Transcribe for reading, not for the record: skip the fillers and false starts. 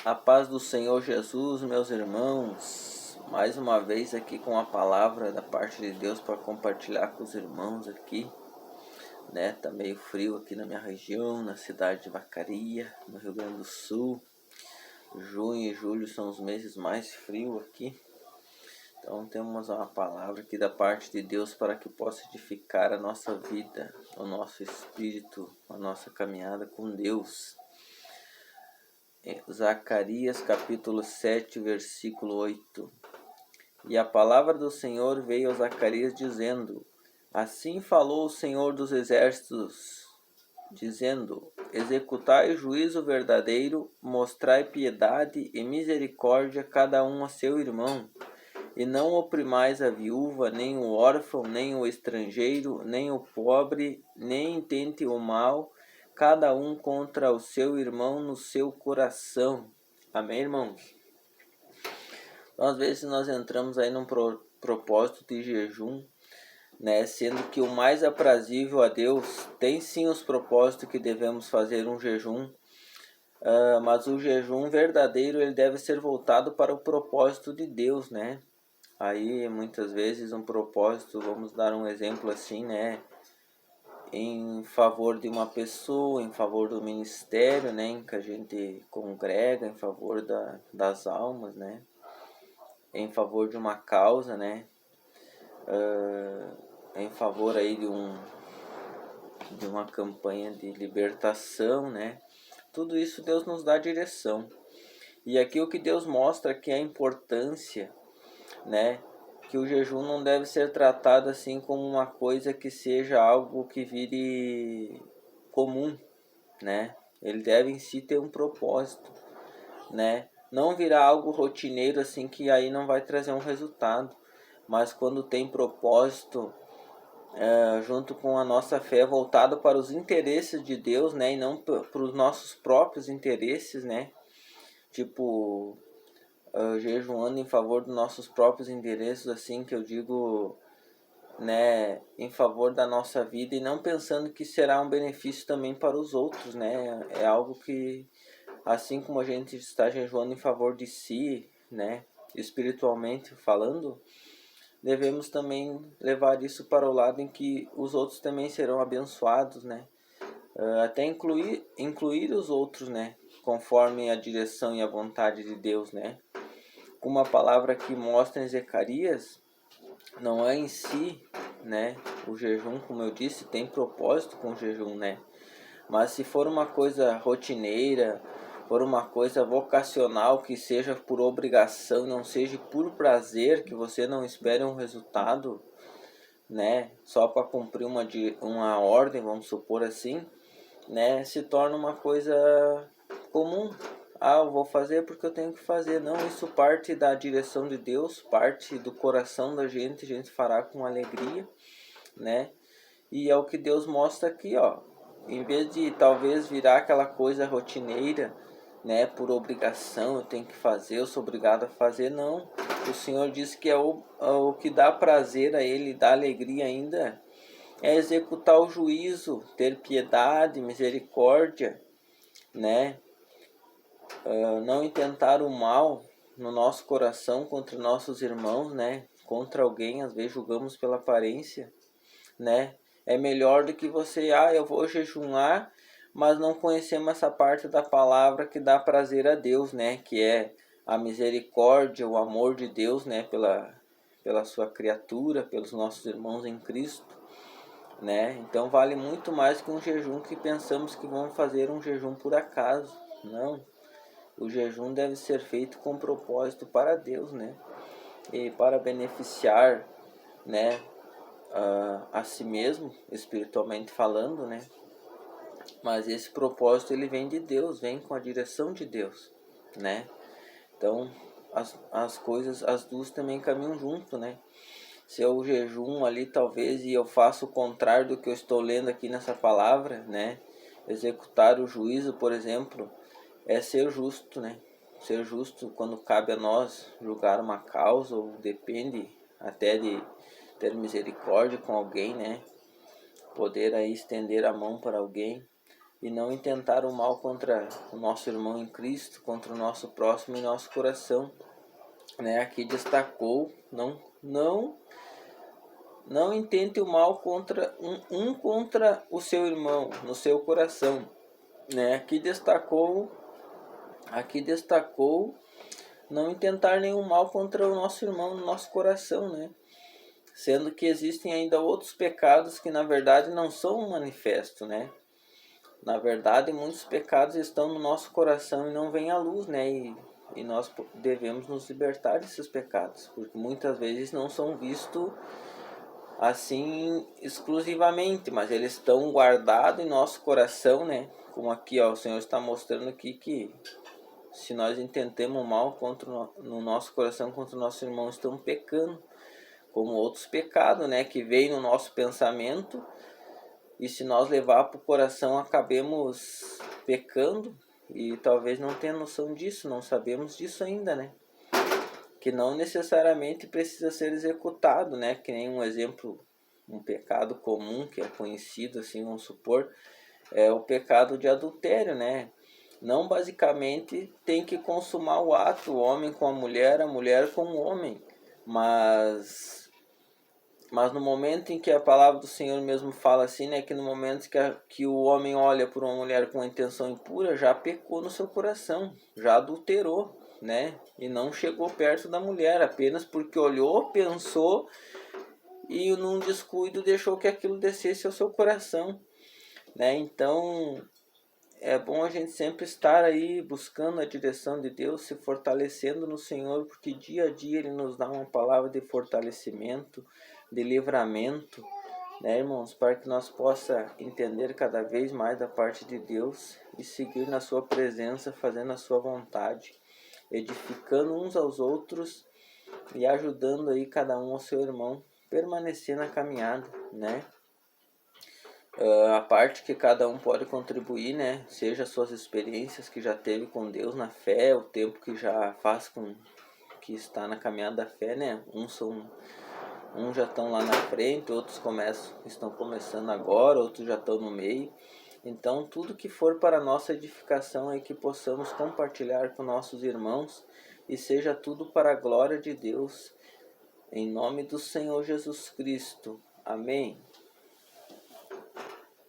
A paz do Senhor Jesus, meus irmãos, mais uma vez aqui com a palavra da parte de Deus para compartilhar com os irmãos aqui, né? Tá meio frio aqui na minha região, na cidade de Vacaria, no Rio Grande do Sul. Junho e julho são os meses mais frios aqui. Então temos uma palavra aqui da parte de Deus para que possa edificar a nossa vida, o nosso espírito, a nossa caminhada com Deus. Zacarias capítulo 7, versículo 8. E a palavra do Senhor veio a Zacarias dizendo: Assim falou o Senhor dos Exércitos, dizendo: Executai juízo verdadeiro, mostrai piedade e misericórdia cada um a seu irmão, e não oprimais a viúva, nem o órfão, nem o estrangeiro, nem o pobre, nem intente o mal, cada um contra o seu irmão no seu coração. Amém, irmãos? Então, às vezes nós entramos aí num propósito de jejum, né? Sendo que o mais aprazível a Deus tem sim os propósitos que devemos fazer um jejum, mas o jejum verdadeiro ele deve ser voltado para o propósito de Deus, né? Aí muitas vezes um propósito, vamos dar um exemplo assim, né? Em favor de uma pessoa, em favor do ministério, né? Em que a gente congrega, em favor das almas, né? Em favor de uma causa, né? Em favor aí de uma campanha de libertação, né? Tudo isso Deus nos dá direção. E aqui o que Deus mostra que é a importância, né? Que o jejum não deve ser tratado assim como uma coisa que seja algo que vire comum, né? Ele deve em si ter um propósito, né? Não virar algo rotineiro assim que aí não vai trazer um resultado, mas quando tem propósito, junto com a nossa fé voltada para os interesses de Deus, né? E não para os nossos próprios interesses, né? Tipo, jejuando em favor dos nossos próprios interesses, assim que eu digo, né, em favor da nossa vida e não pensando que será um benefício também para os outros, né? É algo que, assim como a gente está jejuando em favor de si, né, espiritualmente falando, devemos também levar isso para o lado em que os outros também serão abençoados, né? Até incluir os outros, né, conforme a direção e a vontade de Deus, né? Como a palavra que mostra em Zacarias, não é em si, né, o jejum, como eu disse, tem propósito com o jejum, né? Mas se for uma coisa rotineira, for uma coisa vocacional, que seja por obrigação, não seja por prazer, que você não espere um resultado, né, só para cumprir uma ordem, vamos supor assim, né, se torna uma coisa comum. Ah, eu vou fazer porque eu tenho que fazer. Não, isso parte da direção de Deus, parte do coração da gente, a gente fará com alegria, né? E é o que Deus mostra aqui, ó. Em vez de talvez virar aquela coisa rotineira, né, por obrigação, eu tenho que fazer, eu sou obrigado a fazer, não. O Senhor diz que é o que dá prazer a Ele, dá alegria ainda, é executar o juízo, ter piedade, misericórdia, né? Não intentar o mal no nosso coração contra nossos irmãos, né? Contra alguém, às vezes julgamos pela aparência, né? É melhor do que você, eu vou jejuar, mas não conhecemos essa parte da palavra que dá prazer a Deus, né? Que é a misericórdia, o amor de Deus, né? Pela sua criatura, pelos nossos irmãos em Cristo, né? Então vale muito mais que um jejum que pensamos que vamos fazer um jejum por acaso. Não. O jejum deve ser feito com propósito para Deus, né? E para beneficiar, né, a si mesmo, espiritualmente falando, né? Mas esse propósito ele vem de Deus, vem com a direção de Deus, né? Então as coisas, as duas também caminham junto, né? Se eu jejum ali talvez e eu faço o contrário do que eu estou lendo aqui nessa palavra, né? Executar o juízo, por exemplo, é ser justo, né? Ser justo quando cabe a nós julgar uma causa, ou depende até de ter misericórdia com alguém, né? Poder aí estender a mão para alguém, e não intentar o mal contra o nosso irmão em Cristo, contra o nosso próximo em nosso coração, né? Aqui destacou, não intente o mal contra contra o seu irmão no seu coração, né? Aqui destacou não intentar nenhum mal contra o nosso irmão no nosso coração, né? Sendo que existem ainda outros pecados que na verdade não são manifestos, né? Na verdade, muitos pecados estão no nosso coração e não vêm à luz, né? E nós devemos nos libertar desses pecados, porque muitas vezes não são vistos assim exclusivamente, mas eles estão guardados em nosso coração, né? Como aqui, ó, o Senhor está mostrando aqui que se nós intentemos mal no nosso coração contra o nosso irmão, estamos pecando, como outros pecados, né? Que vem no nosso pensamento. E se nós levar para o coração, acabemos pecando e talvez não tenha noção disso, não sabemos disso ainda, né? Que não necessariamente precisa ser executado, né? Que nem um exemplo, um pecado comum que é conhecido, assim, vamos supor, é o pecado de adultério, né? Não basicamente tem que consumar o ato, o homem com a mulher com o homem, mas no momento em que a palavra do Senhor mesmo fala assim, né, que no momento que o homem olha por uma mulher com uma intenção impura, já pecou no seu coração, já adulterou, né, e não chegou perto da mulher, apenas porque olhou, pensou e num descuido deixou que aquilo descesse ao seu coração, né. Então é bom a gente sempre estar aí buscando a direção de Deus, se fortalecendo no Senhor, porque dia a dia Ele nos dá uma palavra de fortalecimento, de livramento, né, irmãos, para que nós possa entender cada vez mais da parte de Deus e seguir na sua presença, fazendo a sua vontade, edificando uns aos outros e ajudando aí cada um ao seu irmão permanecer na caminhada, né? A parte que cada um pode contribuir, né? Seja as suas experiências que já teve com Deus na fé, o tempo que já faz com que está na caminhada da fé, né? Uns já estão lá na frente, outros estão começando agora, outros já estão no meio. Então, tudo que for para a nossa edificação é que possamos compartilhar com nossos irmãos e seja tudo para a glória de Deus. Em nome do Senhor Jesus Cristo. Amém.